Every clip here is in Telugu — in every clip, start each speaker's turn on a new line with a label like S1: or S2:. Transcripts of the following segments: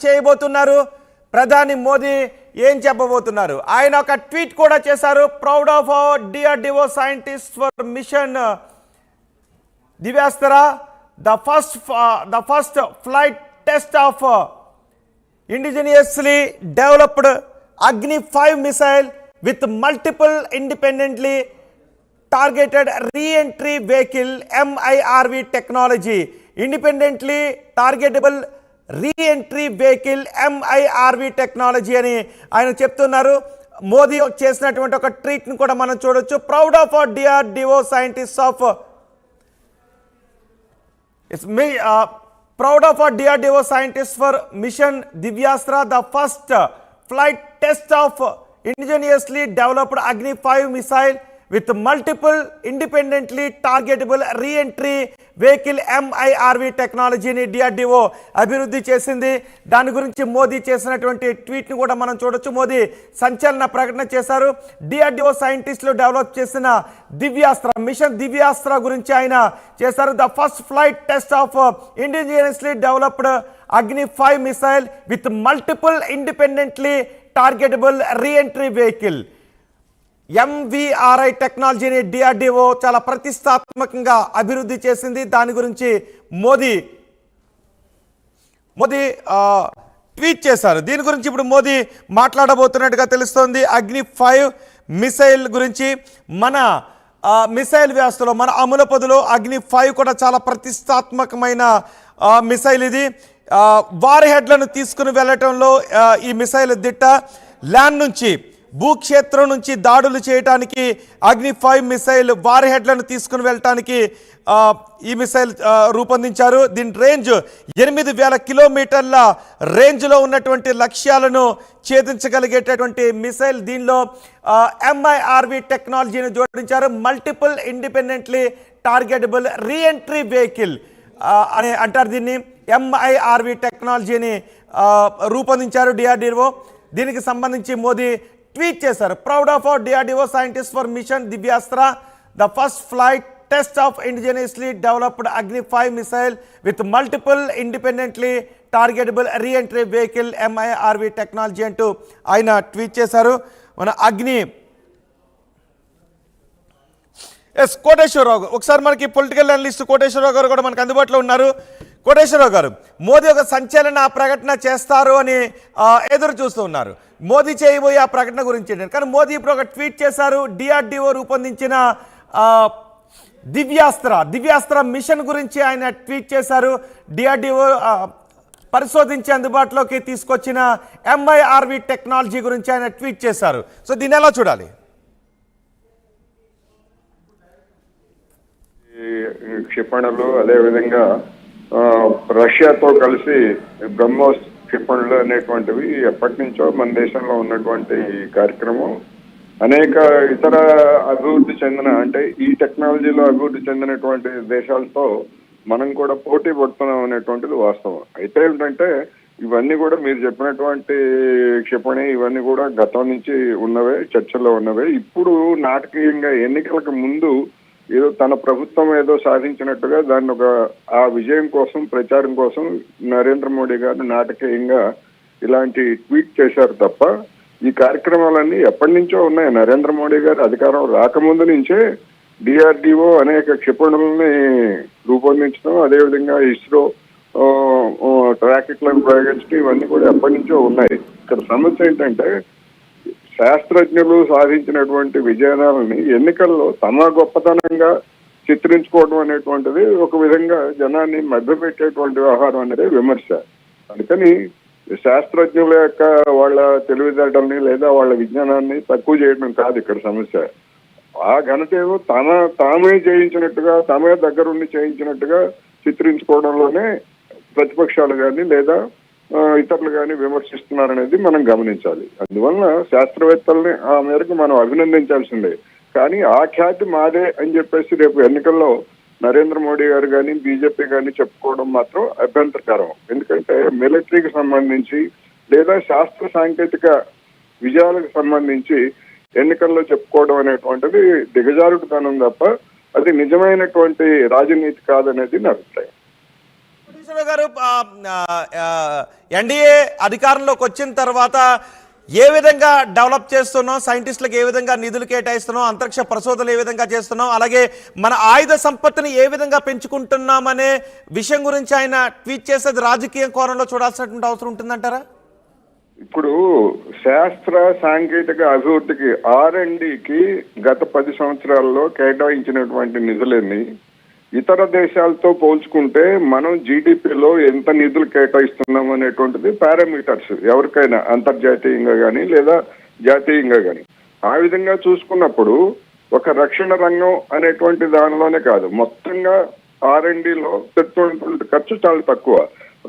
S1: చేయబోతున్నారు ప్రధాని మోదీ ఏం చెప్పబోతున్నారు ఆయన ఒక ట్వీట్ కూడా చేశారు proud of DRDO scientist for mission Divyastra the first flight test of indigenously developed Agni 5 missile with multiple independently targeted re-entry vehicle MIRV technology. Independently targetable re-entry vehicle MIRV technology అని ఆయన చెప్తున్నారు. మోదీ చేసినటువంటి ఒక ట్వీట్ ని కూడా మనం చూడొచ్చు. Proud of DRDO scientist of proud of our DRDO scientists for mission Divyastra, the first flight test of indigenously developed Agni 5 missile with multiple independently targetable re-entry vehicle MIRV technology ni DRDO అభివృద్ధి చేసింది. దాని గురించి మోదీ చేసినటువంటి ట్వీట్ ని కూడా మనం చూడొచ్చు. మోదీ సంచలన ప్రకటన చేశారు. DRDO సైంటిస్టులు డెవలప్ చేసిన దివ్యాస్త్ర మిషన్ దివ్యాస్త్ర గురించి ఆయన చేశారు. The first flight test of indigenously developed అగ్ని 5 missile with multiple independently targetable reentry vehicle MVRI టెక్నాలజీని డిఆర్డిఓ చాలా ప్రతిష్టాత్మకంగా అభివృద్ధి చేసింది. దాని గురించి మోదీ ట్వీట్ చేశారు. దీని గురించి ఇప్పుడు మోదీ మాట్లాడబోతున్నట్టుగా తెలుస్తోంది. అగ్ని 5 మిసైల్ గురించి మన మిసైల్ వ్యవస్థలో మన అమలు పదులో అగ్ని 5 కూడా చాలా ప్రతిష్టాత్మకమైన మిసైల్. ఇది వార్ హెడ్లను తీసుకుని వెళ్ళటంలో ఈ మిసైల్ దిట్ట. ల్యాండ్ నుంచి భూక్షేత్రం నుంచి దాడులు చేయడానికి అగ్ని 5 మిసైల్ వార్ హెడ్లను తీసుకుని వెళ్ళటానికి ఈ మిసైల్ రూపొందించారు. దీని రేంజ్ 8,000 కిలోమీటర్ల రేంజ్లో ఉన్నటువంటి లక్ష్యాలను ఛేదించగలిగేటటువంటి మిసైల్. దీనిలో MIRV టెక్నాలజీని జోడించారు. Multiple independently targetable reentry vehicle అని అంటారు. దీన్ని MIRV టెక్నాలజీని రూపొందించారు డిఆర్డిఓ. దీనికి సంబంధించి మోదీ ట్వీట్ చేశారు. Proud of DRDO scientist for mission Divyastra, the first flight test of indigenously developed అగ్ని 5 missile with multiple independently targetable reentry vehicle MIRV technology అంటూ ఆయన ట్వీట్ చేశారు. మన అగ్ని కోటేశ్వరరావు ఒకసారి మనకి పొలిటికల్ అనలిస్ట్ కోటేశ్వరరావు గారు కూడా మనకు అందుబాటులో ఉన్నారు. కోటేశ్వరరావు గారు, మోదీ ఒక సంచలన ప్రకటన చేస్తారు అని ఎదురు చూస్తూ ఉన్నారు. మోదీ చేయబోయే ఆ ప్రకటన గురించి కానీ మోదీ ఇప్పుడు ఒక ట్వీట్ చేశారు. డిఆర్డిఓ రూపొందించిన దివ్యాస్త్ర మిషన్ గురించి ఆయన ట్వీట్ చేశారు. డిఆర్డిఓ పరిశోధించి అందుబాటులోకి తీసుకొచ్చిన MIRV టెక్నాలజీ గురించి ఆయన ట్వీట్ చేశారు. సో దీన్ని ఎలా చూడాలి?
S2: క్షిపణులు అదేవిధంగా రష్యాతో కలిసి బ్రహ్మోస్ క్షిపణులు అనేటువంటివి ఎప్పటి నుంచో మన దేశంలో ఉన్నటువంటి కార్యక్రమం అనేక ఇతర అభివృద్ధి చెందిన అంటే ఈ టెక్నాలజీలో అభివృద్ధి చెందినటువంటి దేశాలతో మనం కూడా పోటీ పడుతున్నాం అనేటువంటిది వాస్తవం. అయితే ఏంటంటే ఇవన్నీ కూడా మీరు చెప్పినటువంటి క్షిపణి ఇవన్నీ కూడా గతం నుంచి ఉన్నవే, చర్చల్లో ఉన్నవే. ఇప్పుడు నాటకీయంగా ఎన్నికలకు ముందు ఏదో తన ప్రభుత్వం ఏదో సాధించినట్టుగా దాన్ని ఆ విజయం కోసం ప్రచారం కోసం నరేంద్ర మోడీ గారు నాటకీయంగా ఇలాంటి ట్వీట్ చేశారు తప్ప ఈ కార్యక్రమాలన్నీ ఎప్పటి నుంచో ఉన్నాయి. నరేంద్ర మోడీ గారు అధికారం రాకముందు నుంచే డిఆర్డిఓ అనేక క్షిపణులని రూపొందించడం, అదేవిధంగా ఇస్రో రాకెట్లను ప్రయోగించడం ఇవన్నీ కూడా ఎప్పటి నుంచో ఉన్నాయి. ఇక్కడ సమస్య ఏంటంటే శాస్త్రజ్ఞులు సాధించినటువంటి విజయాలని ఎన్నికల్లో తమ గొప్పతనంగా చిత్రించుకోవడం అనేటువంటిది ఒక విధంగా జనాన్ని మభ్యపెట్టేటువంటి వ్యవహారం అనేది విమర్శ. అందుకని శాస్త్రజ్ఞుల యొక్క వాళ్ళ తెలివితేటల్ని లేదా వాళ్ళ విజ్ఞానాన్ని తక్కువ చేయడం కాదు ఇక్కడ సమస్య. ఆ ఘనత ఏదో తామే చేయించినట్టుగా తమే దగ్గరుండి చేయించినట్టుగా చిత్రించుకోవడంలోనే ప్రతిపక్షాలు కానీ లేదా ఇతరులు కానీ విమర్శిస్తున్నారనేది మనం గమనించాలి. అందువలన శాస్త్రవేత్తల్ని ఆ మేరకు మనం అభినందించాల్సిందే. కానీ ఆ ఖ్యాతి మాదే అని చెప్పేసి రేపు ఎన్నికల్లో నరేంద్ర మోడీ గారు కానీ బీజేపీ కానీ చెప్పుకోవడం మాత్రం అభ్యంతరకరం. ఎందుకంటే మిలిటరీకి సంబంధించి లేదా శాస్త్ర సాంకేతిక విజయాలకు సంబంధించి ఎన్నికల్లో చెప్పుకోవడం అనేటువంటిది దిగజారుడుతనం తప్ప అది నిజమైనటువంటి రాజనీతి కాదనేది నా అభిప్రాయం.
S1: నాగేశ్వరరావు గారు, ఎన్డీఏ అధికారంలోకి వచ్చిన తర్వాత ఏ విధంగా డెవలప్ చేస్తున్నాం, సైంటిస్టులకు ఏ విధంగా నిధులు కేటాయిస్తున్నాం, అంతరిక్ష పరిశోధనలు ఏ విధంగా చేస్తున్నాం, అలాగే మన ఆయుధ సంపత్తిని ఏ విధంగా పెంచుకుంటున్నాం అనే విషయం గురించి ఆయన ట్వీట్ చేసేది రాజకీయ కోణంలో చూడాల్సినటువంటి అవసరం ఉంటుందంటారా?
S2: ఇప్పుడు శాస్త్ర సాంకేతిక అభివృద్ధికి R&Dకి గత 10 సంవత్సరాల్లో కేటాయించినటువంటి నిధులన్నీ ఇతర దేశాలతో పోల్చుకుంటే మనం జీడిపిలో ఎంత నిధులు కేటాయిస్తున్నాం అనేటువంటిది పారామీటర్స్ ఎవరికైనా అంతర్జాతీయంగా కానీ లేదా జాతీయంగా కానీ. ఆ విధంగా చూసుకున్నప్పుడు ఒక రక్షణ రంగం అనేటువంటి దానిలోనే కాదు, మొత్తంగా R&Dలో పెట్టుకున్నటువంటి ఖర్చు చాలా తక్కువ.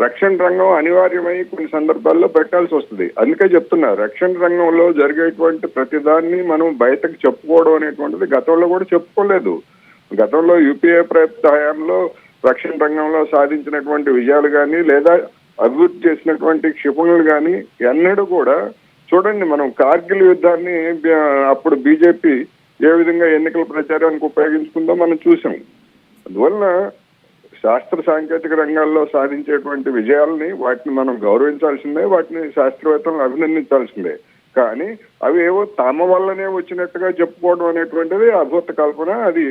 S2: రక్షణ రంగం అనివార్యమై కొన్ని సందర్భాల్లో పెట్టాల్సి వస్తుంది. అందుకే చెప్తున్నా, రక్షణ రంగంలో జరిగేటువంటి ప్రతిదాన్ని మనం బయటకు చెప్పుకోవడం అనేటువంటిది గతంలో కూడా చెప్పుకోలేదు. గతంలో యూపీఏ ప్రభుత్వ హయాంలో రక్షణ రంగంలో సాధించినటువంటి విజయాలు కానీ లేదా అభివృద్ధి చేసినటువంటి క్షిపణులు కానీ ఎన్నడూ కూడా చూడండి. మనం కార్గిల్ యుద్ధాన్ని అప్పుడు బీజేపీ ఏ విధంగా ఎన్నికల ప్రచారానికి ఉపయోగించుకుందో మనం చూసాం. అందువలన శాస్త్ర సాంకేతిక రంగాల్లో సాధించేటువంటి విజయాలని వాటిని మనం గౌరవించాల్సిందే, వాటిని శాస్త్రవేత్తలను అభినందించాల్సిందే. కానీ అవి ఏవో తమ వల్లనే వచ్చినట్టుగా చెప్పుకోవడం అనేటువంటిది అభూత కల్పన. అది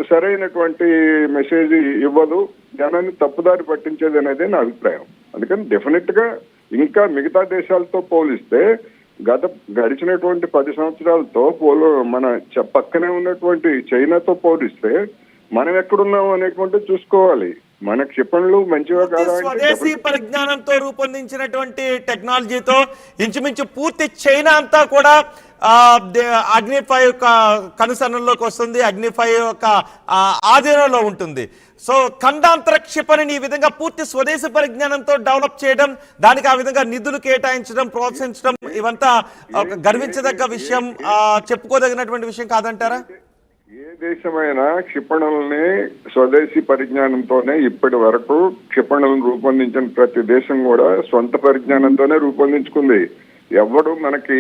S2: సరైనటువంటి మెసేజ్ ఇవ్వదు, జనాన్ని తప్పుదారి పట్టించేది అనేది నా అభిప్రాయం. అందుకని డెఫినెట్ గా ఇంకా మిగతా దేశాలతో పోలిస్తే గడిచినటువంటి 10 సంవత్సరాలతో మన పక్కనే ఉన్నటువంటి చైనాతో పోలిస్తే మనం ఎక్కడున్నాం అనేటువంటిది చూసుకోవాలి. మన క్షిపణులు మంచిగా కాదా,
S1: స్వదేశీ పరిజ్ఞానంతో రూపొందించినటువంటి టెక్నాలజీతో ఇంచుమించు పూర్తి చైనా అంతా కూడా అగ్ని-5 యొక్క కనుసన్నల్లోకి వస్తుంది, అగ్ని-5 యొక్క ఆధీనంలో ఉంటుంది. సో ఖండాంతర క్షిపణిని ఈ విధంగా పూర్తి స్వదేశీ పరిజ్ఞానంతో డెవలప్ చేయడం, దానికి ఆ విధంగా నిధులు కేటాయించడం, ప్రోత్సహించడం, ఇవంతా ఒక గర్వించదగ్గ విషయం, చెప్పుకోదగినటువంటి విషయం కాదంటారా?
S2: ఏ దేశమైనా క్షిపణుల్ని స్వదేశీ పరిజ్ఞానంతోనే ఇప్పటి వరకు క్షిపణులను రూపొందించిన ప్రతి దేశం కూడా సొంత పరిజ్ఞానంతోనే రూపొందించుకుంది. ఎవడు మనకి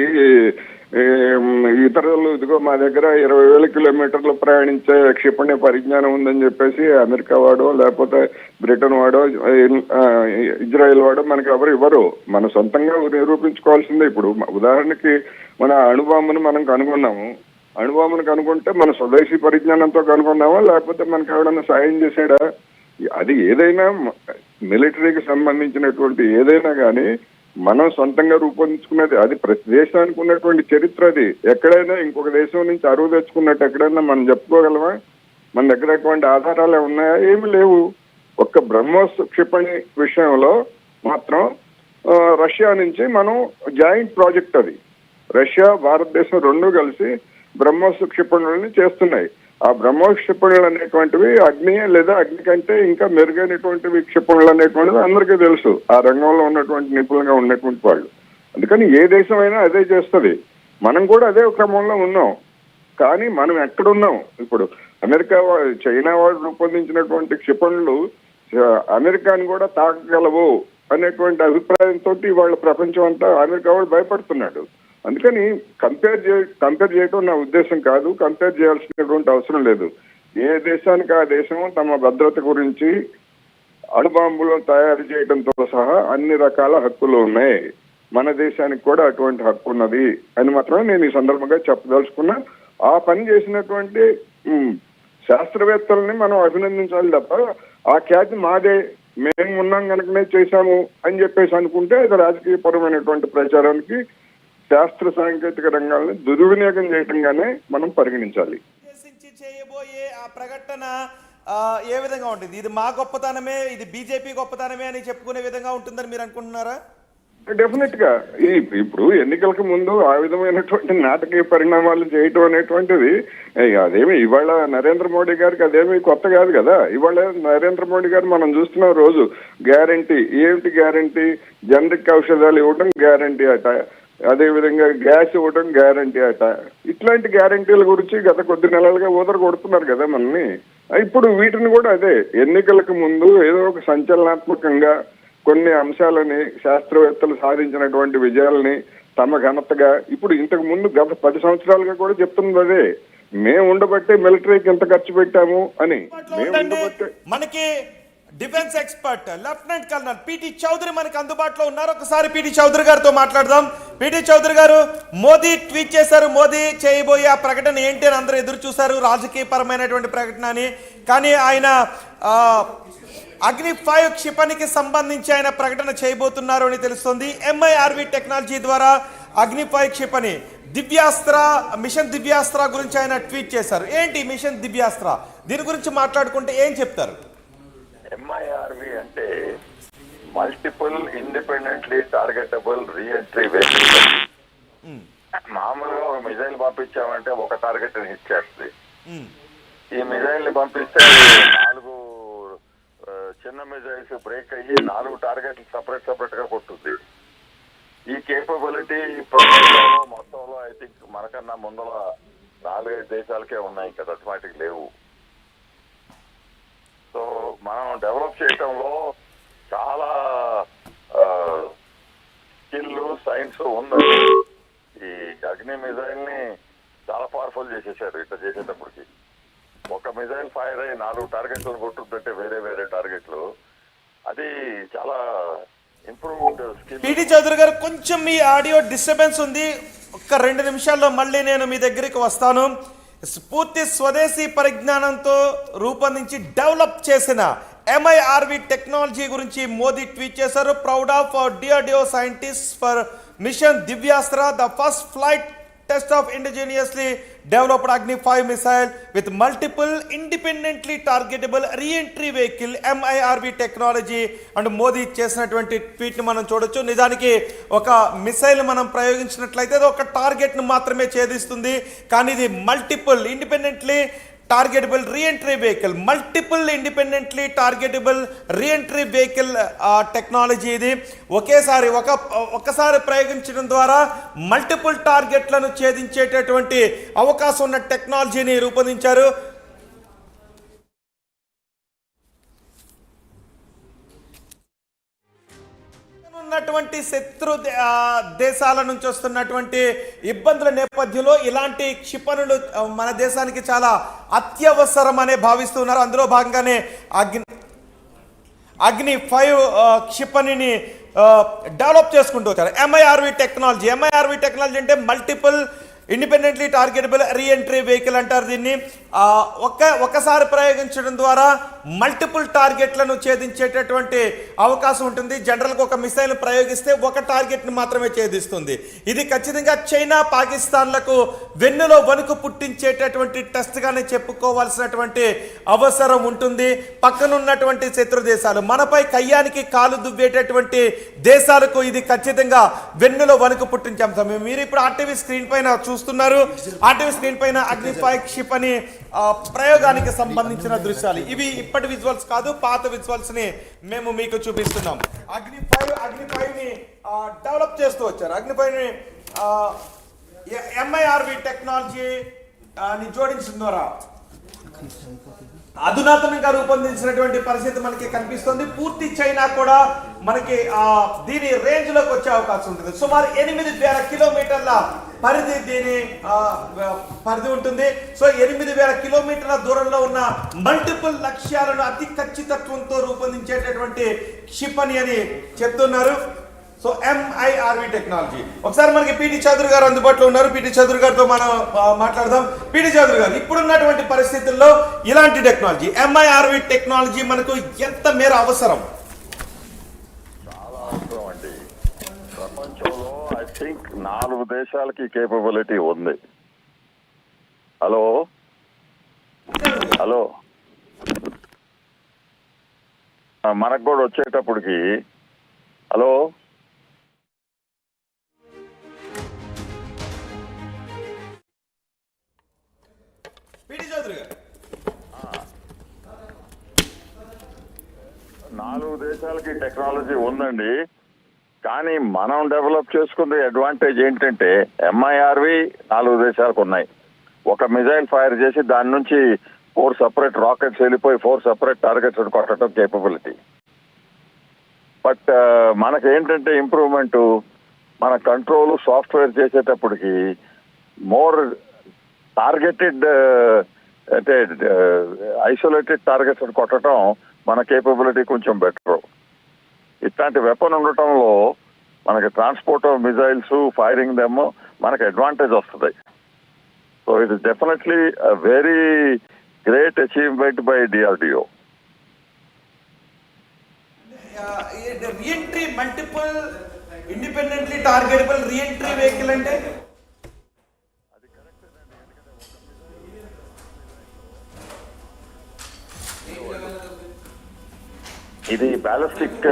S2: ఇతరులు ఇదిగో మా దగ్గర 20,000 కిలోమీటర్లు ప్రయాణించే క్షిపణి పరిజ్ఞానం ఉందని చెప్పేసి అమెరికా వాడో లేకపోతే బ్రిటన్ వాడో ఇజ్రాయెల్ వాడో మనకి ఎవరు ఇవ్వరు. మనం సొంతంగా నిరూపించుకోవాల్సిందే. ఇప్పుడు ఉదాహరణకి మన అణుబాంబును మనం కనుగొన్నాము. అణుబాంబును కనుగొంటే మన స్వదేశీ పరిజ్ఞానంతో కనుగొన్నామా లేకపోతే మనకి ఎవడన్నా సాయం చేశాడా? అది ఏదైనా మిలిటరీకి సంబంధించినటువంటి ఏదైనా కానీ మనం సొంతంగా రూపొందించుకున్నది. అది ప్రతి దేశానికి ఉన్నటువంటి చరిత్ర. అది ఎక్కడైనా ఇంకొక దేశం నుంచి అరువు తెచ్చుకున్నట్టు ఎక్కడైనా మనం చెప్పుకోగలమా? మన దగ్గర అటువంటి ఆధారాలు ఉన్నాయా? ఏమి లేవు. ఒక్క బ్రహ్మోస్ క్షిపణి విషయంలో మాత్రం రష్యా నుంచి మనం జాయింట్ ప్రాజెక్ట్, అది రష్యా భారతదేశం రెండు కలిసి బ్రహ్మోస్ క్షిపణులని చేస్తున్నాయి. ఆ బ్రహ్మోస్ క్షిపణులు అనేటువంటివి అగ్ని లేదా అగ్ని కంటే ఇంకా మెరుగైనటువంటివి క్షిపణులు అనేటువంటివి అందరికీ తెలుసు, ఆ రంగంలో ఉన్నటువంటి నిపుణులుగా ఉన్నటువంటి వాళ్ళు. అందుకని ఏ దేశమైనా అదే చేస్తుంది. మనం కూడా అదే క్రమంలో ఉన్నాం. కానీ మనం ఎక్కడున్నాం? ఇప్పుడు అమెరికా చైనా వాళ్ళు రూపొందించినటువంటి క్షిపణులు అమెరికాని కూడా తాకగలవు అనేటువంటి అభిప్రాయంతో వాళ్ళ ప్రపంచం అంతా అమెరికా వాళ్ళు భయపడుతున్నాడు. అందుకని కంపేర్ చేయడం నా ఉద్దేశం కాదు. కంపేర్ చేయాల్సినటువంటి అవసరం లేదు. ఏ దేశానికి ఆ దేశం తమ భద్రత గురించి అణుబాంబులు తయారు చేయడంతో సహా అన్ని రకాల హక్కులు ఉన్నాయి. మన దేశానికి కూడా అటువంటి హక్కు ఉన్నది అని మాత్రమే నేను ఈ సందర్భంగా చెప్పదలుచుకున్నా. ఆ పని చేసినటువంటి శాస్త్రవేత్తలని మనం అభినందించాలి తప్ప ఆ ఖ్యాతి మాదే, మేము ఉన్నాం కనుకనే చేశాము అని చెప్పేసి అనుకుంటే అది రాజకీయపరమైనటువంటి ప్రచారానికి శాస్త్ర సాంకేతిక రంగాలను దుర్వినియోగం చేయటంగానే మనం పరిగణించాలి.
S1: చేయబోయే ఆ ప్రకటన ఏ విధంగా ఉంటుంది? ఇది మా గొప్పతనమే, ఇది బీజేపీ గొప్పతనమే అని చెప్పుకునే విధంగా ఉంటుందని మీరు అనుకుంటున్నారా?
S2: డెఫినెట్ గా ఇప్పుడు ఎన్నికలకు ముందు ఆ విధమైనటువంటి నాటకీయ పరిణామాలు చేయటం అనేటువంటిది అదేమి ఇవాళ నరేంద్ర మోడీ గారికి అదేమి కొత్త కాదు కదా. ఇవాళ నరేంద్ర మోడీ గారు మనం చూస్తున్న రోజు గ్యారంటీ, ఏమిటి గ్యారంటీ? జనరిక్ ఔషధాలు ఇవ్వడం గ్యారంటీ అట, అదే విధంగా గ్యాస్ ఇవ్వడం గ్యారంటీ అట. ఇట్లాంటి గ్యారంటీల గురించి గత కొద్ది నెలలుగా ఊదర కొడుతున్నారు కదా మనల్ని. ఇప్పుడు వీటిని కూడా అదే ఎన్నికలకు ముందు ఏదో ఒక సంచలనాత్మకంగా కొన్ని అంశాలని శాస్త్రవేత్తలు సాధించినటువంటి విజయాలని తమ ఘనతగా ఇప్పుడు ఇంతకు ముందు గత 10 సంవత్సరాలుగా కూడా చెప్తున్నది అదే. మేము ఉండబట్టే మిలిటరీకి ఎంత ఖర్చు పెట్టాము అని.
S1: మనకి defence expert lieutenant colonel PT Chaudhary మనకు అందుబాటులో ఉన్నారు. ఒకసారి పిటి చౌదరి గారితో మాట్లాడదాం. పిటి చౌదరి గారు, మోదీ ట్వీట్ చేశారు. మోదీ చేయబోయే ఆ ప్రకటన ఏంటి అని అందరూ ఎదురు చూశారు, రాజకీయ పరమైనటువంటి ప్రకటన అని. కానీ ఆయన అగ్ని-5 క్షిపణికి సంబంధించి ఆయన ప్రకటన చేయబోతున్నారు అని తెలుస్తుంది. MIRV టెక్నాలజీ ద్వారా అగ్ని-5 క్షిపణి దివ్యాస్త్ర, మిషన్ దివ్యాస్త్ర గురించి ఆయన ట్వీట్ చేశారు. ఏంటి మిషన్ దివ్యాస్త్ర, దీని గురించి మాట్లాడుకుంటే ఏం చెప్తారు?
S3: MIRV అంటే multiple independently targetable reentry vehicle. మామూలుగా ఒక మిజైల్ పంపించామంటే ఒక టార్గెట్ హిట్ చేస్తుంది. ఈ మిజైల్ ని పంపిస్తే 4 చిన్న మిజైల్స్ బ్రేక్ అయ్యి 4 టార్గెట్లు సపరేట్ గా కొట్టుద్ది. ఈ కేపబిలిటీ ప్రపంచంలో మొత్తంలో ఐ థింక్ మనకన్నా ముందర 4-5 దేశాలకే ఉన్నాయి, ఇంకా దశమాటికి లేవు. సో మనం డెవలప్ చేయటంలో చాలా స్కిల్ సైన్స్ ఉంది. ఈ అగ్ని మిజైల్ ని చాలా పవర్ఫుల్ చేసేసారు. ఇట్లా చేసేటప్పటికి ఒక మిజైల్ ఫైర్ అయ్యి 4 టార్గెట్లు కొట్టుద్దంటే వేరే టార్గెట్లు, అది చాలా ఇంప్రూవ్డ్ స్కిల్.
S1: పిటి చౌదరి గారు, కొంచెం మీ ఆడియో డిస్టర్బెన్స్ ఉంది. ఒక్క 2 నిమిషాల్లో మళ్ళీ నేను మీ దగ్గరికి వస్తాను. పూర్తి స్వదేశీ పరిజ్ఞానంతో రూపొందించి డెవలప్ చేసిన MIRV టెక్నాలజీ గురించి మోదీ ట్వీట్ చేశారు. Proud of DRDO scientist for mission Divyastra, the first flight test of indigenously developed Agni five missile with multiple independently targetable reentry vehicle MIRV technology and Modi చేసినటువంటి ట్వీట్ని మనం చూడొచ్చు. నిజానికి ఒక మిసైల్ మనం ప్రయోగించినట్లయితే అది ఒక టార్గెట్ను మాత్రమే ఛేదిస్తుంది. కానీ ఇది multiple independently targetable reentry vehicle, multiple independently targetable reentry vehicle technology. ఇది ఒక్కసారి ప్రయోగించడం ద్వారా మల్టిపుల్ టార్గెట్లను ఛేదించేటటువంటి అవకాశం ఉన్న టెక్నాలజీని రూపొందించారు. ఉన్నటువంటి శత్రు దేశాల నుంచి వస్తున్నటువంటి ఇబ్బందుల నేపథ్యంలో ఇలాంటి క్షిపణులు మన దేశానికి చాలా అత్యవసరం అనే భావిస్తున్నారు. అందులో భాగంగానే అగ్ని-5 క్షిపణిని డెవలప్ చేసుకుంటూ వచ్చారు. MIRV టెక్నాలజీ అంటే multiple independently targetable reentry vehicle అంటారు దీన్ని. ఒక్కసారి ప్రయోగించడం ద్వారా మల్టిపుల్ టార్గెట్లను ఛేదించేటటువంటి అవకాశం ఉంటుంది. జనరల్గా ఒక మిసైల్ ప్రయోగిస్తే ఒక టార్గెట్ని మాత్రమే ఛేదిస్తుంది. ఇది ఖచ్చితంగా చైనా, పాకిస్తాన్లకు వెన్నులో వణుకు పుట్టించేటటువంటి టెస్ట్గానే చెప్పుకోవాల్సినటువంటి అవసరం ఉంటుంది. పక్కనున్నటువంటి శత్రు దేశాలు, మనపై కయ్యానికి కాలు దువ్వేటటువంటి దేశాలకు ఇది ఖచ్చితంగా వెన్నులో వణుకు పుట్టించే అంశం. మీరు ఇప్పుడు RTV స్క్రీన్ పైన చూస్తున్నారు. RTV స్క్రీన్ పైన అగ్ని-5 క్షిపణి ప్రయోగానికి సంబంధించిన దృశ్యాలు ఇవి. ఇప్పటి విజువల్స్ కాదు, పాత విజువల్స్ ని మేము మీకు చూపిస్తున్నాం. అగ్ని-5ని డెవలప్ చేస్తూ వచ్చారు. అగ్ని-5ని MIRV టెక్నాలజీ జోడించడం ద్వారా అధునాతనంగా రూపొందించినటువంటి పరిస్థితి మనకి కనిపిస్తుంది. పూర్తి చైనా కూడా మనకి దీని రేంజ్ లోకి వచ్చే అవకాశం ఉంటుంది. సుమారు 8,000 కిలోమీటర్ల పరిధి దీని పరిధి ఉంటుంది. సో 8,000 కిలోమీటర్ల దూరంలో ఉన్న మల్టిపుల్ లక్ష్యాలను అతి ఖచ్చితత్వంతో రూపొందించేటటువంటి క్షిపణి అని చెప్తున్నారు. So MIRV technology. ఒకసారి మనకి పిటి చౌదరి గారు అందుబాటులో ఉన్నారు. పిటి చౌదరి గారితో మనం మాట్లాడదాం. పిటి చౌదరి గారు, ఇప్పుడున్నటువంటి పరిస్థితుల్లో ఇలాంటి టెక్నాలజీ MIRV టెక్నాలజీ మనకు ఎంత మేర అవసరం?
S3: చాలా అవసరం అండి. ప్రపంచంలో ఐ థింక్ 4 దేశాలకి కేపబిలిటీ ఉంది. హలో మనకు కూడా వచ్చేటప్పటికి హలో
S1: పిటి చౌదరి గారు,
S3: 4 దేశాలకి టెక్నాలజీ ఉందండి. కానీ మనం డెవలప్ చేసుకునే అడ్వాంటేజ్ ఏంటంటే MIRV 4 దేశాలకు ఉన్నాయి. ఒక మిజైల్ ఫైర్ చేసి దాని నుంచి 4 సెపరేట్ రాకెట్స్ వెళ్ళిపోయి 4 సెపరేట్ టార్గెట్స్ కొట్టడం కేపబిలిటీ. బట్ మనకేంటంటే ఇంప్రూవ్మెంట్, మన కంట్రోల్ సాఫ్ట్వేర్ చేసేటప్పటికి మోర్ టార్గెటెడ్ అంటే ఐసోలేటెడ్ టార్గెట్స్ కొట్టడం మన కేపబిలిటీ కొంచెం బెటర్. ఇట్లాంటి వెపన్ ఉండటంలో మనకి transport of missiles firing them మనకి అడ్వాంటేజ్ వస్తుంది. So it is definitely very great achievement by DRDO.
S1: Reentry multiple independently targetable reentry vehicle అంటే
S3: ఇది బ్యాలిస్టిక్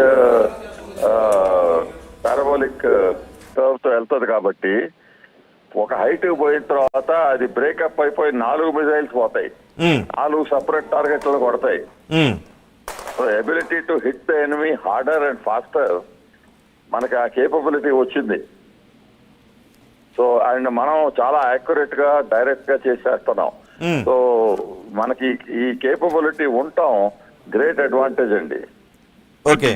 S3: పారాబోలిక్ కర్వ్ తో వెళ్తుంది కాబట్టి ఒక హైట్ పోయిన తర్వాత అది బ్రేకప్ అయిపోయి 4 మిజైల్స్ పోతాయి, 4 సపరేట్ టార్గెట్లు కొడతాయి. So ability to hit the enemy harder and faster మనకి ఆ కేపబిలిటీ వచ్చింది. సో అండ్ మనం చాలా యాక్యురేట్ గా డైరెక్ట్ గా చేసేస్తున్నాం. సో మనకి ఈ కేపబిలిటీ ఉండటం గ్రేట్ అడ్వాంటేజ్ అండి.
S1: Okay.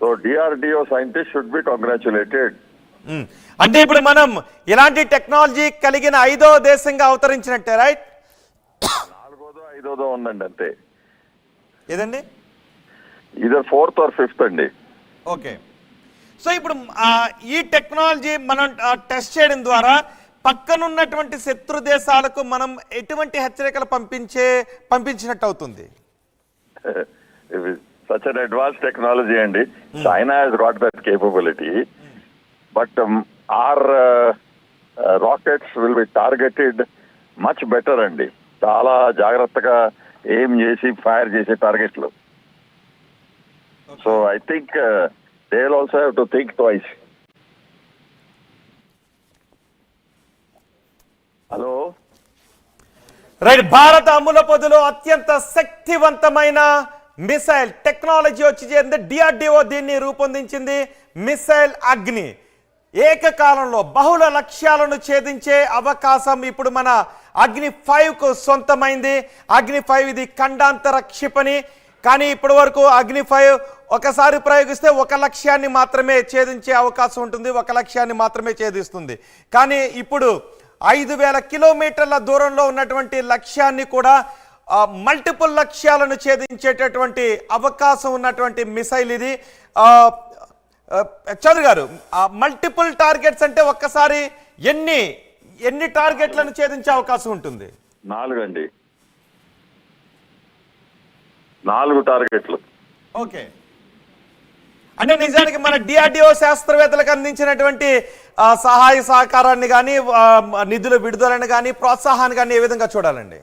S3: So DRDO scientist should be congratulated.
S1: అంటే ఇప్పుడు మనం ఇలాంటి టెక్నాలజీ కలిగిన 5వ దేశంగా అవతరించినట్టే, రైట్?
S3: 4దో 5దో ఉందండి అంతే.
S1: ఏదండి?
S3: ఇది 4th or 5th అండి.
S1: ఓకే. సో ఇప్పుడు ఈ టెక్నాలజీ మనం టెస్ట్ చేయడం ద్వారా పక్కనున్నటువంటి శత్రు దేశాలకు మనం ఎటువంటి హెచ్చరికలు పంపించినట్టు అవుతుంది?
S3: Such an advanced technology అండి. China has got that capability, but our rockets will be targeted much better అండి. చాలా జాగ్రత్తగా ఎయిమ్ చేసి ఫైర్ చేసే టార్గెట్లు. So I think they will also have to think twice. Hello
S1: right. భారత అమ్ముల పొదిలో అత్యంత శక్తివంతమైన మిసైల్ టెక్నాలజీ వచ్చి చేరింది. డిఆర్డిఓ దీన్ని రూపొందించింది. మిసైల్ అగ్ని ఏకకాలంలో బహుళ లక్ష్యాలను ఛేదించే అవకాశం ఇప్పుడు మన అగ్ని 5కు సొంతమైంది. అగ్ని 5 ఇది ఖండాంతర క్షిపణి. కానీ ఇప్పటి వరకు అగ్ని 5 ఒకసారి ప్రయోగిస్తే ఒక లక్ష్యాన్ని మాత్రమే ఛేదించే అవకాశం ఉంటుంది, ఒక లక్ష్యాన్ని మాత్రమే ఛేదిస్తుంది. కానీ ఇప్పుడు 5000 కిలోమీటర్ల దూరంలో ఉన్నటువంటి లక్ష్యాన్ని కూడా మల్టిపుల్ లక్ష్యాలను ఛేదించేటటువంటి అవకాశం ఉన్నటువంటి మిసైల్ ఇది. చంద్ర గారు, మల్టిపుల్ టార్గెట్స్ అంటే ఒక్కసారి ఎన్ని టార్గెట్లను ఛేదించే అవకాశం ఉంటుంది?
S3: 4 అండి. 4 టార్గెట్లు.
S1: ఓకే. అంటే నిజానికి మన డిఆర్డిఓ శాస్త్రవేత్తలకు అందించినటువంటి సహాయ సహకారాన్ని కానీ నిధుల విడుదలను కానీ ప్రోత్సాహాన్ని కానీ ఏ విధంగా చూడాలండి?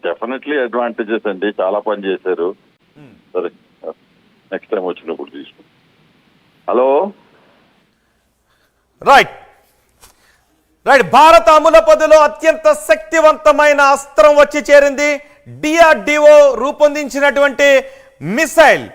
S3: డెఫినెట్లీ అడ్వాంటేజెస్ అండి. చాలా పని చేశారు. సరే, నెక్స్ట్ టైం వచ్చినప్పుడు తీసుకుంటాం. Hello
S1: right. భారత అమ్ముల పొదిలో అత్యంత శక్తివంతమైన అస్త్రం వచ్చి చేరింది. డిఆర్డిఓ రూపొందించినటువంటి మిసైల్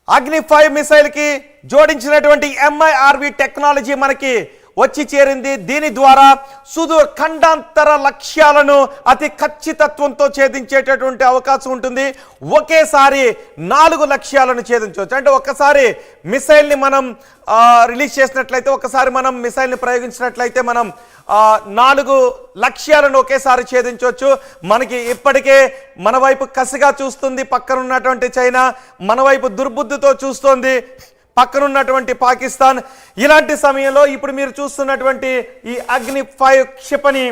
S1: అగ్ని 5 మిసైల్ కి జోడించినటువంటి MIRV టెక్నాలజీ మనకి వచ్చి చేరింది. దీని ద్వారా సుదూర ఖండాంతర లక్ష్యాలను అతి ఖచ్చితత్వంతో ఛేదించేటటువంటి అవకాశం ఉంటుంది. ఒకేసారి 4 లక్ష్యాలను ఛేదించవచ్చు. అంటే ఒక్కసారి మిసైల్ని మనం రిలీజ్ చేసినట్లయితే, ఒకసారి మనం మిసైల్ని ప్రయోగించినట్లయితే మనం 4 లక్ష్యాలను ఒకేసారి ఛేదించవచ్చు. మనకి ఇప్పటికే మన వైపు కసిగా చూస్తుంది పక్కన ఉన్నటువంటి చైనా, మన వైపు దుర్బుద్ధితో చూస్తోంది పక్కనున్నటువంటి పాకిస్తాన్. ఇలాంటి సమయంలో ఇప్పుడు మీరు చూస్తున్నటువంటి ఈ అగ్ని 5 క్షిపణి,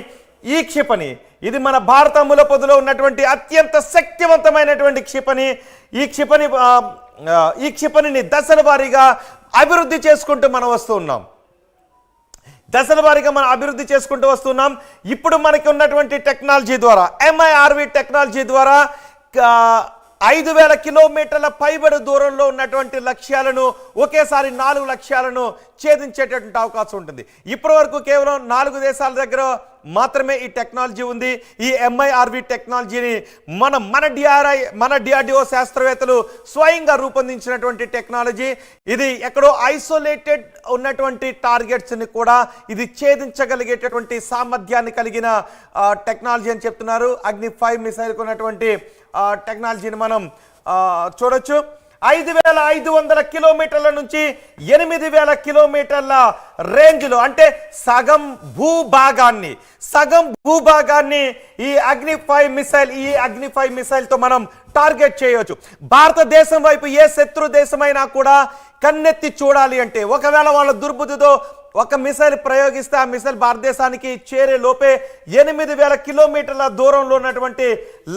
S1: ఈ క్షిపణి ఇది మన భారత అమ్ముల పొదిలో ఉన్నటువంటి అత్యంత శక్తివంతమైనటువంటి క్షిపణి. ఈ క్షిపణిని దశల వారీగా అభివృద్ధి చేసుకుంటూ మనం వస్తున్నాం. ఇప్పుడు మనకి ఉన్నటువంటి టెక్నాలజీ ద్వారా, MIRV టెక్నాలజీ ద్వారా 5000 కిలోమీటర్ల పైబడి దూరంలో ఉన్నటువంటి లక్ష్యాలను ఒకేసారి 4 లక్ష్యాలను ఛేదించేటటువంటి అవకాశం ఉంటుంది. ఇప్పటి వరకు కేవలం 4 దేశాల దగ్గర మాత్రమే ఈ టెక్నాలజీ ఉంది. ఈ MIRV టెక్నాలజీని మన డిఆర్డిఓ శాస్త్రవేత్తలు స్వయంగా రూపొందించినటువంటి టెక్నాలజీ. ఇది ఎక్కడో ఐసోలేటెడ్ ఉన్నటువంటి టార్గెట్స్ని కూడా ఇది ఛేదించగలిగేటటువంటి సామర్థ్యాన్ని కలిగిన టెక్నాలజీ అని చెప్తున్నారు. అగ్ని 5 మిసైల్కి ఉన్నటువంటి టెక్నాలజీని మనం చూడొచ్చు. 5500 కిలోమీటర్ల నుంచి 8000 కిలోమీటర్ల రేంజ్లో, అంటే సగం భూభాగాన్ని ఈ అగ్ని 5 మిసైల్తో మనం టార్గెట్ చేయవచ్చు. భారతదేశం వైపు ఏ శత్రు దేశమైనా కూడా కన్నెత్తి చూడాలి అంటే, ఒకవేళ వాళ్ళ దుర్బుద్ధితో ఒక మిసైల్ ప్రయోగిస్తే ఆ మిసైల్ భారతదేశానికి చేరే లోపే 8000 కిలోమీటర్ల దూరంలో ఉన్నటువంటి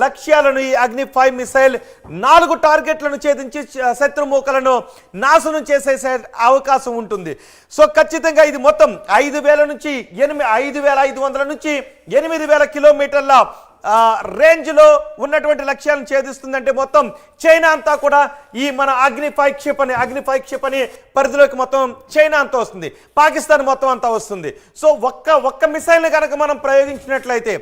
S1: లక్ష్యాలను ఈ అగ్ని 5 మిసైల్ 4 టార్గెట్లను ఛేదించి శత్రుమూకలను నాశనం చేసే అవకాశం ఉంటుంది. సో ఖచ్చితంగా ఇది మొత్తం 5500 నుంచి 8000 కిలోమీటర్ల రేంజ్లో ఉన్నటువంటి లక్ష్యాలను ఛేదిస్తుందంటే మొత్తం చైనా అంతా కూడా ఈ మన అగ్ని 5 క్షిపణి పరిధిలోకి మొత్తం చైనా అంతా వస్తుంది, పాకిస్తాన్ మొత్తం అంతా వస్తుంది. సో ఒక్క మిసైల్ని కనుక మనం ప్రయోగించినట్లయితే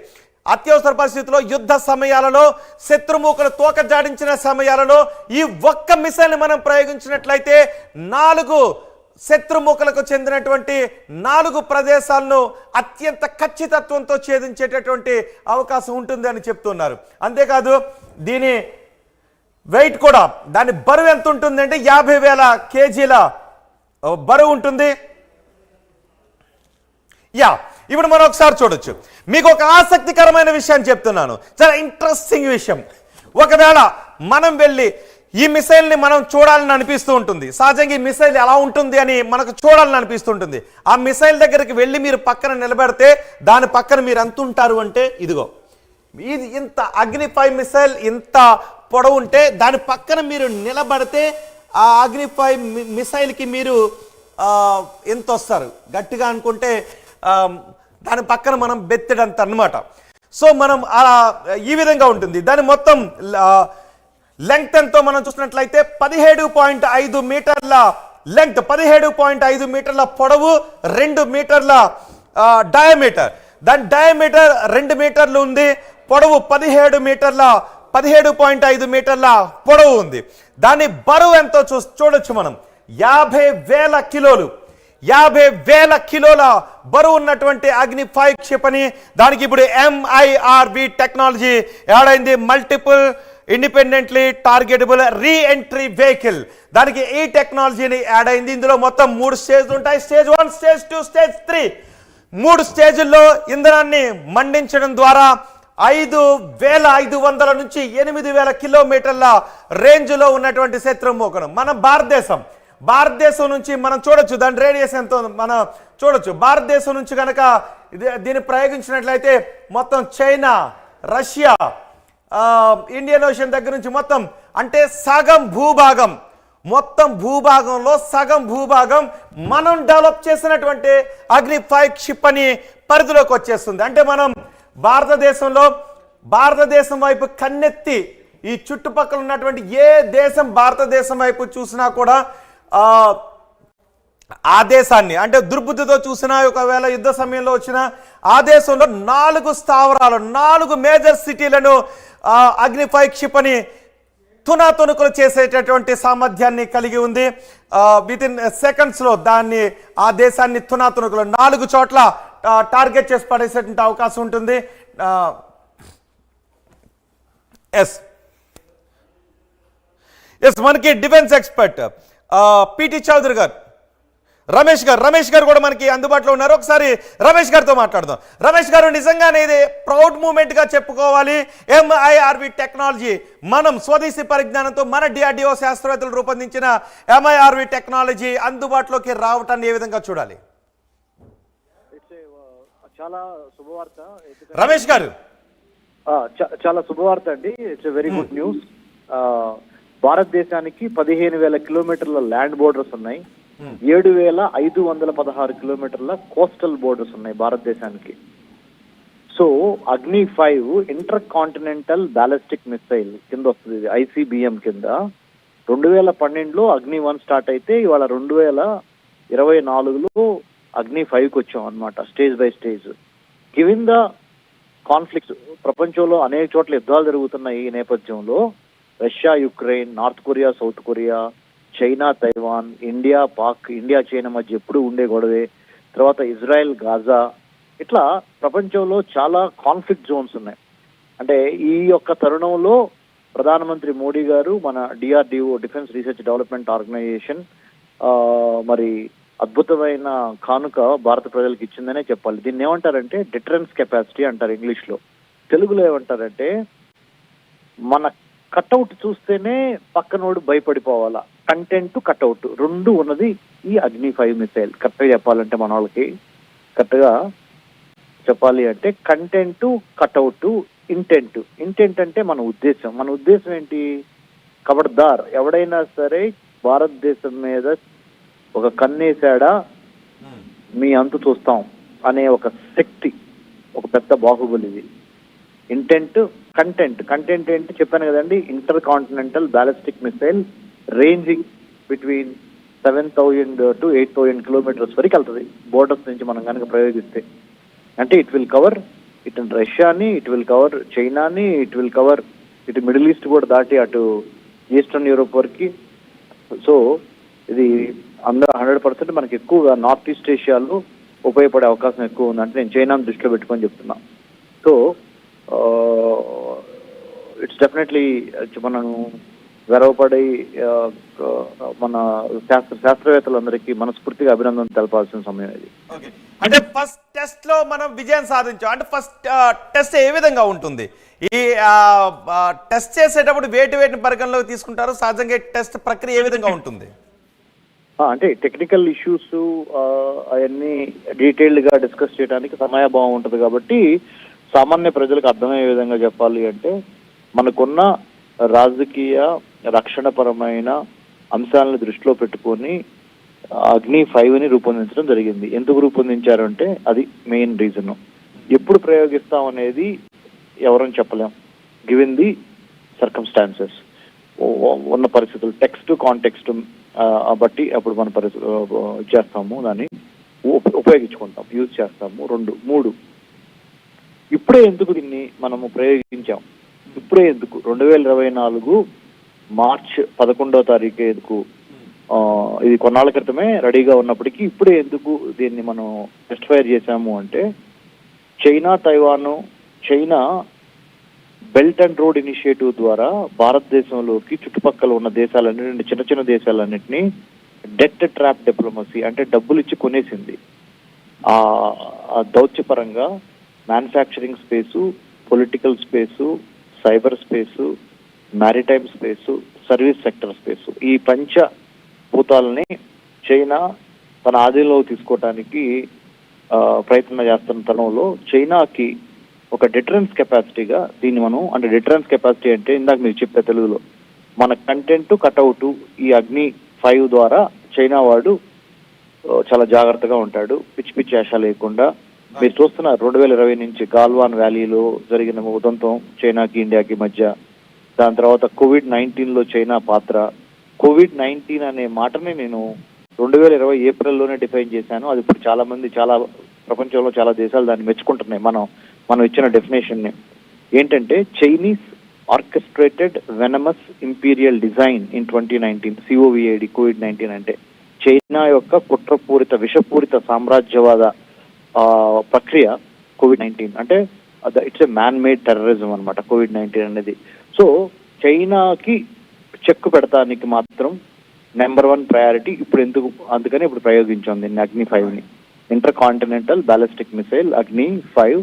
S1: అత్యవసర పరిస్థితుల్లో, యుద్ధ సమయాలలో, శత్రుమూకలు తోక జాడించిన సమయాలలో ఈ ఒక్క మిసైల్ని మనం ప్రయోగించినట్లయితే 4 శత్రుముఖలకు చెందినటువంటి 4 ప్రదేశాలను అత్యంత ఖచ్చితత్వంతో ఛేదించేటటువంటి అవకాశం ఉంటుంది అని చెప్తున్నారు. అంతేకాదు దీని వెయిట్ కూడా, దాని బరువు ఎంత ఉంటుంది అంటే 50,000 కేజీల బరువు ఉంటుంది. ఇప్పుడు మనం ఒకసారి చూడొచ్చు. మీకు ఒక ఆసక్తికరమైన విషయాన్ని చెప్తున్నాను, చాలా ఇంట్రెస్టింగ్ విషయం. ఒకవేళ మనం వెళ్ళి ఈ మిసైల్ని మనం చూడాలని అనిపిస్తూ ఉంటుంది, సహజంగా ఈ మిసైల్ ఎలా ఉంటుంది అని మనకు చూడాలని అనిపిస్తుంటుంది. ఆ మిసైల్ దగ్గరికి వెళ్ళి మీరు పక్కన నిలబెడితే దాని పక్కన మీరు ఎంత ఉంటారు అంటే, ఇదిగో ఇది ఇంత అగ్ని 5 మిసైల్ ఇంత పొడవు ఉంటే దాని పక్కన మీరు నిలబడితే ఆ అగ్ని 5 మిసైల్కి మీరు ఎంత వస్తారు, గట్టిగా అనుకుంటే దాని పక్కన మనం బెత్తడంత అన్నమాట. సో మనం ఈ విధంగా ఉంటుంది. దాని మొత్తం లెంగ్త్ ఎంతో మనం చూసినట్లయితే 17.5 మీటర్ల లెంగ్త్, 17.5 మీటర్ల పొడవు, 2 మీటర్ల డయామీటర్. దాని డయామీటర్ 2 మీటర్లు ఉంది, పొడవు 17.5 మీటర్ల పొడవు ఉంది. దాని బరువు ఎంతో చూడొచ్చు మనం, 50,000 కిలోలు. 50,000 కిలోల బరువు ఉన్నటువంటి అగ్ని 5 క్షిపణి. దానికి ఇప్పుడు MIRV టెక్నాలజీ యాడ్ అయింది, multiple independently targetable re entry vehicle. దానికి ఈ టెక్నాలజీని యాడ్ అయింది. ఇందులో మొత్తం 3 స్టేజ్లు ఉంటాయి, స్టేజ్ 1, స్టేజ్ 2, స్టేజ్ 3. 3 స్టేజ్ల్లో ఇంధనాన్ని మండించడం ద్వారా 5,500 నుంచి 8,000 కిలోమీటర్ల రేంజ్లో ఉన్నటువంటి శత్రుమూకను మన భారతదేశం నుంచి మనం చూడొచ్చు. దాని రేడియస్ ఎంతో మనం చూడొచ్చు. భారతదేశం నుంచి కనుక దీన్ని ప్రయోగించినట్లయితే మొత్తం చైనా, రష్యా, ఇండియన్ ఓషన్ దగ్గర నుంచి మొత్తం, అంటే సగం భూభాగం, మొత్తం భూభాగంలో సగం భూభాగం మనం డెవలప్ చేసినటువంటి అగ్ని 5 క్షిపణి పరిధిలోకి వచ్చేస్తుంది. అంటే మనం భారతదేశం వైపు కన్నెత్తి ఈ చుట్టుపక్కల ఉన్నటువంటి ఏ దేశం భారతదేశం వైపు చూసినా కూడా ఆ దేశాన్ని, అంటే దుర్బుద్ధితో చూసినా, ఒకవేళ యుద్ధ సమయంలో వచ్చిన ఆ దేశంలో 4 స్థావరాలు, 4 మేజర్ సిటీలను అగ్ని 5 క్షిపణి తునాతునుకులు చేసేటటువంటి సామర్థ్యాన్ని కలిగి ఉంది. విత్ ఇన్ సెకండ్స్లో ఆ దేశాన్ని తునాతునుకులు 4 చోట్ల టార్గెట్ చేసి పడేసేటువంటి అవకాశం ఉంటుంది. మనకి డిఫెన్స్ ఎక్స్పర్ట్ పిటి చౌదరి గారు, రమేష్ గారు కూడా మనకి అందుబాటులో ఉన్నారు. ఒకసారి రమేష్ గారితో మాట్లాడదాం. రమేష్ గారు, నిజంగానే ఇది ప్రౌడ్ మూమెంట్ గా చెప్పుకోవాలి. MIRV టెక్నాలజీ, మనం స్వదేశీ పరిజ్ఞానంతో మన DRDO శాస్త్రవేత్తలు రూపొందించిన MIRV టెక్నాలజీ అందుబాటులోకి రావటాన్ని ఏ విధంగా చూడాలి?
S4: చాలా శుభవార్త
S1: రమేష్ గారు.
S4: చాలా శుభవార్త అండి. It's very good news. భారతదేశానికి 15,000 కిలోమీటర్ల ల్యాండ్ బోర్డర్స్ ఉన్నాయి, 7,516 కిలోమీటర్ల కోస్టల్ బోర్డర్స్ ఉన్నాయి భారతదేశానికి. సో అగ్ని 5 ఇంటర్ కాంటినెంటల్ బ్యాలిస్టిక్ మిసైల్ కింద వస్తుంది, ఇది ICBM కింద. 2012లో అగ్ని 1 స్టార్ట్ అయితే ఇవాళ 2024లో అగ్ని 5కి వచ్చాం అనమాట, stage by stage. Given the conflicts, ప్రపంచంలో అనేక చోట్ల యుద్ధాలు జరుగుతున్న ఈ నేపథ్యంలో Russia, Ukraine, north Korea, south Korea, China, Taiwan, India China మధ్య ఎప్పుడు ఉండే గొడవే, తర్వాత ఇజ్రాయెల్, గాజా, ఇట్లా ప్రపంచంలో చాలా కాన్ఫ్లిక్ట్ జోన్స్ ఉన్నాయి. అంటే ఈ యొక్క తరుణంలో ప్రధానమంత్రి మోడీ గారు మన DRDO defence research development organisation మరి అద్భుతమైన కానుక భారత ప్రజలకు ఇచ్చిందనే చెప్పాలి. దీన్ని ఏమంటారంటే డిటరెన్స్ కెపాసిటీ అంటారు ఇంగ్లీష్ లో. తెలుగులో ఏమంటారంటే మన కట్అవుట్ చూస్తేనే పక్కనోడు భయపడిపోవాలా, కంటెంట్ కట్అవుట్ రెండు ఉన్నది ఈ అగ్ని 5 మిసైల్. కరెక్ట్గా చెప్పాలంటే మన వాళ్ళకి కరెక్ట్గా చెప్పాలి అంటే కంటెంట్ కట్అవుట్, ఇంటెంట్ అంటే మన ఉద్దేశం ఏంటి? ఖబర్దార్ ఎవడైనా సరే భారతదేశం మీద ఒక కన్నేసాడా మీ అంతు చూస్తాం అనే ఒక శక్తి, ఒక పెద్ద బాహుబలి ఇది. కంటెంట్ ఏంటి చెప్పాను కదండి, inter continental ballistic missile ranging between 7,000 to 8,000 kilometres వరకు వెళ్తుంది బోర్డర్స్ నుంచి మనం కనుక ప్రయోగిస్తే. అంటే ఇట్ విల్ కవర్ ఇటు రష్యాని, ఇట్ విల్ కవర్ చైనాని, ఇట్ విల్ కవర్ ఇటు మిడిల్ ఈస్ట్ కూడా దాటి అటు ఈస్టర్న్ యూరోప్ వరకు. సో ఇది అందరూ 100% మనకి ఎక్కువగా నార్త్ ఈస్ట్ ఏషియాలో ఉపయోగపడే అవకాశం ఎక్కువ ఉంది. అంటే నేను చైనాను దృష్టిలో పెట్టుకొని చెప్తున్నా. సో ఇట్స్ డెఫినెట్లీ మనం గర్వపడి మన శాస్త్రవేత్తలందరికీ మనస్ఫూర్తిగా అభినందన తెలపాల్సిన సమయం ఇది.
S1: అంటే ఫస్ట్ టెస్ట్ లో మనం విజయం సాధించాం. అంటే ఫస్ట్ టెస్ట్ ఏ విధంగా ఉంటుంది? ఈ టెస్ట్ చేసేటప్పుడు వేటిని పరిగణలోకి తీసుకుంటారు? సహజంగా టెస్ట్ ప్రక్రియ ఏ విధంగా ఉంటుంది?
S4: అంటే టెక్నికల్ ఇష్యూస్ అవన్నీ డీటెయిల్డ్ గా డిస్కస్ చేయడానికి సమయాభావం ఉంటుంది కాబట్టి సామాన్య ప్రజలకు అర్థమయ్యే విధంగా చెప్పాలి అంటే మనకున్న రాజకీయ రక్షణపరమైన అంశాలను దృష్టిలో పెట్టుకొని అగ్ని 5ని రూపొందించడం జరిగింది. ఎందుకు రూపొందించారు అంటే అది మెయిన్ రీజన్. ఎప్పుడు ప్రయోగిస్తాం అనేది ఎవరని చెప్పలేం, గివెన్ ది సర్కమ్స్టాన్సెస్, ఉన్న పరిస్థితులు, టెక్స్ట్ కాంటెక్స్ట్ బట్టి అప్పుడు మన చేస్తాము, దాన్ని ఉపయోగించుకుంటాం, యూజ్ చేస్తాము. 2, 3 ఇప్పుడే ఎందుకు దీన్ని మనము ప్రయోగించాం? ఇప్పుడే ఎందుకు 2024 మార్చ్ 11వ తారీఖు ఎందుకు? ఇది కొన్నాళ్ళ క్రితమే రెడీగా ఉన్నప్పటికీ ఇప్పుడే ఎందుకు దీన్ని మనం టెస్ట్ ఫైర్ చేశాము అంటే China belt and road initiative ద్వారా భారతదేశంలోకి చుట్టుపక్కల ఉన్న దేశాలన్నింటినీ, చిన్న దేశాలన్నింటినీ డెట్ ట్రాప్ డిప్లొమసీ అంటే డబ్బులు ఇచ్చి కొనేసింది. ఆ దౌత్యపరంగా manufacturing space, political space, cyber space, maritime space, service sector space, ఈ పంచభూతాలని చైనా తన ఆధీనంలో తీసుకోవటానికి ప్రయత్నం చేస్తున్న తరుణంలో చైనాకి ఒక డిటరెన్స్ కెపాసిటీగా దీన్ని మనం, అంటే డిటరెన్స్ కెపాసిటీ అంటే ఇందాక మీరు చెప్పే తెలుగులో మన కంటెంట్ కట్అవుట్ ఈ అగ్ని 5 ద్వారా చైనా వాడు చాలా జాగ్రత్తగా ఉంటాడు, పిచ్చి వేషాలు లేకుండా. మీరు చూస్తున్నారు 2020 నుంచి గాల్వాన్ వ్యాలీలో జరిగిన ఉదంతం చైనాకి ఇండియాకి మధ్య, దాని తర్వాత COVID-19లో చైనా పాత్ర. COVID-19 అనే మాటని నేను 2020 ఏప్రిల్లోనే డిఫైన్ చేశాను. అది ఇప్పుడు చాలా ప్రపంచంలో చాలా దేశాలు దాన్ని మెచ్చుకుంటున్నాయి మనం ఇచ్చిన డెఫినేషన్ ని. ఏంటంటే Chinese orchestrated venomous imperial design in 2019, COVID-19. COVID-19 అంటే చైనా యొక్క కుట్రపూరిత విషపూరిత సామ్రాజ్యవాద ప్రక్రియ COVID-19 అంటే it's a man made terrorism అనమాట COVID-19 అనేది. సో చైనాకి చెక్కు పెడతానికి మాత్రం నెంబర్ 1 ప్రయారిటీ ఇప్పుడు ఎందుకు, అందుకని ఇప్పుడు ప్రయోగించాం దీన్ని అగ్ని 5ని, ఇంటర్ కాంటినెంటల్ బ్యాలిస్టిక్ మిసైల్ అగ్ని 5.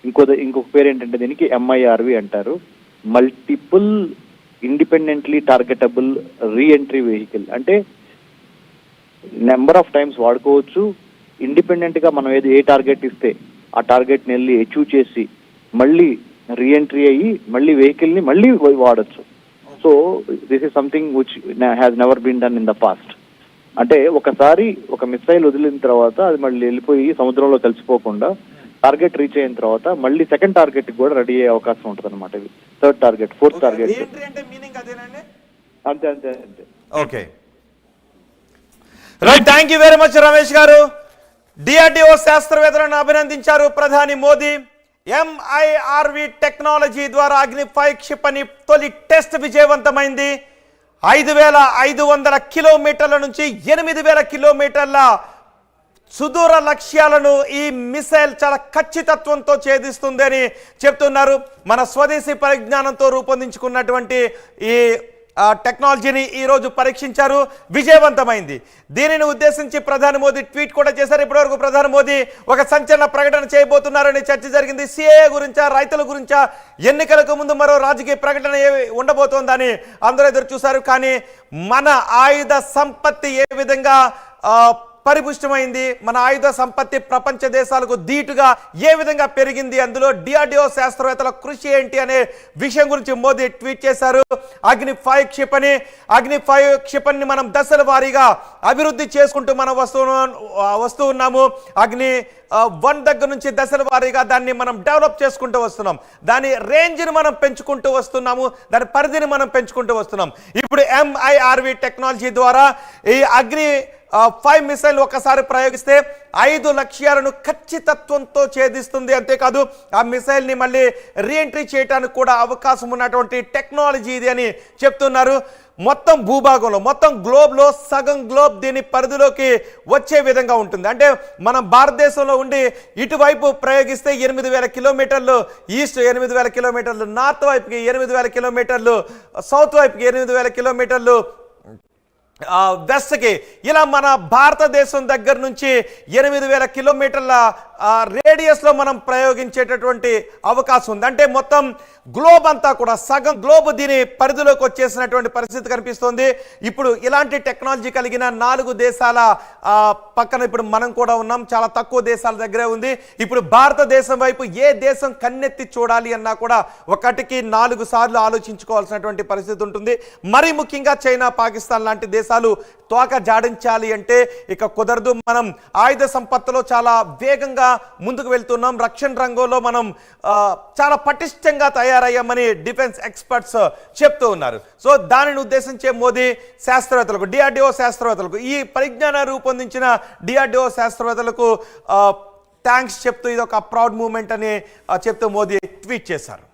S4: ఇంకొక పేరు ఏంటంటే దీనికి MIRV అంటారు, multiple independently targetable reentry vehicle. అంటే నెంబర్ ఆఫ్ టైమ్స్ వాడుకోవచ్చు, ఇండిపెండెంట్ గా మనం ఏ టార్గెట్ ఇస్తే ఆ టార్గెట్ ని వెళ్ళి అచీవ్ చేసి మళ్ళీ రీఎంట్రీ అయ్యి మళ్ళీ వెహికల్ ని మళ్ళీ వాడచ్చు. So this is something which has never been done in the past. అంటే ఒకసారి ఒక మిసైల్ వదిలిన తర్వాత అది మళ్ళీ వెళ్ళిపోయి సముద్రంలో కలిసిపోకుండా టార్గెట్ రీచ్ అయిన తర్వాత మళ్ళీ సెకండ్ టార్గెట్ కూడా రెడీ అయ్యే అవకాశం ఉంటుంది అనమాట. ఇది 3rd టార్గెట్, 4th టార్గెట్. అంతే.
S1: Okay, right. Thank you very much Ramesh గారు. డిఆర్డిఓ శాస్త్రవేత్తలను అభినందించారు ప్రధాని మోదీ. MIRV టెక్నాలజీ ద్వారా అగ్ని 5 క్షిపణి తొలి టెస్ట్ విజయవంతమైంది. 5,500 కిలోమీటర్ల నుంచి 8,000 కిలోమీటర్ల సుదూర లక్ష్యాలను ఈ మిసైల్ చాలా ఖచ్చితత్వంతో ఛేదిస్తుంది అని చెప్తున్నారు. మన స్వదేశీ పరిజ్ఞానంతో రూపొందించుకున్నటువంటి ఈ టెక్నాలజీని ఈరోజు పరీక్షించారు, విజయవంతమైంది. దీనిని ఉద్దేశించి ప్రధాని మోదీ ట్వీట్ కూడా చేశారు. ఇప్పటివరకు ప్రధాని మోదీ ఒక సంచలన ప్రకటన చేయబోతున్నారని చర్చ జరిగింది. సిఏఏ గురించా, రైతుల గురించా, ఎన్నికలకు ముందు మరో రాజకీయ ప్రకటన ఉండబోతోందని అందరూ ఎదురు చూశారు. కానీ మన ఆయుధ సంపత్తి ఏ విధంగా పరిపుష్టమైంది, మన ఆయుధ సంపత్తి ప్రపంచ దేశాలకు ధీటుగా ఏ విధంగా పెరిగింది, అందులో డిఆర్డిఓ శాస్త్రవేత్తల కృషి ఏంటి అనే విషయం గురించి మోదీ ట్వీట్ చేశారు. అగ్ని-5 క్షిపణిని మనం దశల వారీగా అభివృద్ధి చేసుకుంటూ మనం వస్తూ ఉన్నాము. అగ్ని-1 దగ్గర నుంచి దశల వారీగా దాన్ని మనం డెవలప్ చేసుకుంటూ వస్తున్నాం. దాని రేంజ్ని మనం పెంచుకుంటూ వస్తున్నాము, దాని పరిధిని మనం పెంచుకుంటూ వస్తున్నాం. ఇప్పుడు MIRV టెక్నాలజీ ద్వారా ఈ అగ్ని-5 మిసైల్ ఒకసారి ప్రయోగిస్తే 5 లక్ష్యాలను ఖచ్చితత్వంతో ఛేదిస్తుంది. అంతేకాదు ఆ మిసైల్ని మళ్ళీ రీఎంట్రీ చేయడానికి కూడా అవకాశం ఉన్నటువంటి టెక్నాలజీ ఇది అని చెప్తున్నారు. మొత్తం భూభాగంలో, మొత్తం గ్లోబ్లో సగం గ్లోబ్ దీని పరిధిలోకి వచ్చే విధంగా ఉంటుంది. అంటే మనం భారతదేశంలో ఉండి ఇటువైపు ప్రయోగిస్తే 8,000 కిలోమీటర్లు ఈస్ట్, 8,000 కిలోమీటర్లు నార్త్ వైపుకి, 8,000 కిలోమీటర్లు సౌత్ వైపుకి, 8,000 కిలోమీటర్లు వెస్ట్కి, ఇలా మన భారతదేశం దగ్గర నుంచి 8,000 కిలోమీటర్ల రేడియస్లో మనం ప్రయోగించేటటువంటి అవకాశం ఉంది. అంటే మొత్తం గ్లోబ్ అంతా కూడా సగం గ్లోబ్ దీని పరిధిలోకి వచ్చేసినటువంటి పరిస్థితి కనిపిస్తోంది. ఇప్పుడు ఇలాంటి టెక్నాలజీ కలిగిన 4 దేశాల పక్కన ఇప్పుడు మనం కూడా ఉన్నాం, చాలా తక్కువ దేశాల దగ్గరే ఉంది. ఇప్పుడు భారతదేశం వైపు ఏ దేశం కన్నెత్తి చూడాలి అన్నా కూడా 1కి 4 సార్లు ఆలోచించుకోవాల్సినటువంటి పరిస్థితి ఉంటుంది. మరీ ముఖ్యంగా చైనా, పాకిస్తాన్ లాంటి దేశాలు తోక జాడించాలి అంటే ఇక కుదరదు. మనం ఆయుధ సంపత్తిలో చాలా వేగంగా ముందుకు వెళ్తున్నాం. రక్షణ రంగంలో మనం చాలా పటిష్టంగా తయారయ్యామని డిఫెన్స్ ఎక్స్పర్ట్స్ చెప్తూ ఉన్నారు. సో దానిని ఉద్దేశించే మోదీ శాస్త్రవేత్తలకు, డిఆర్డిఓ శాస్త్రవేత్తలకు, ఈ పరిజ్ఞానం రూపొందించిన డిఆర్డిఓ శాస్త్రవేత్తలకు థ్యాంక్స్ చెప్తూ ఇది ఒక ప్రౌడ్ మూమెంట్ అని చెప్తూ మోదీ ట్వీట్ చేశారు.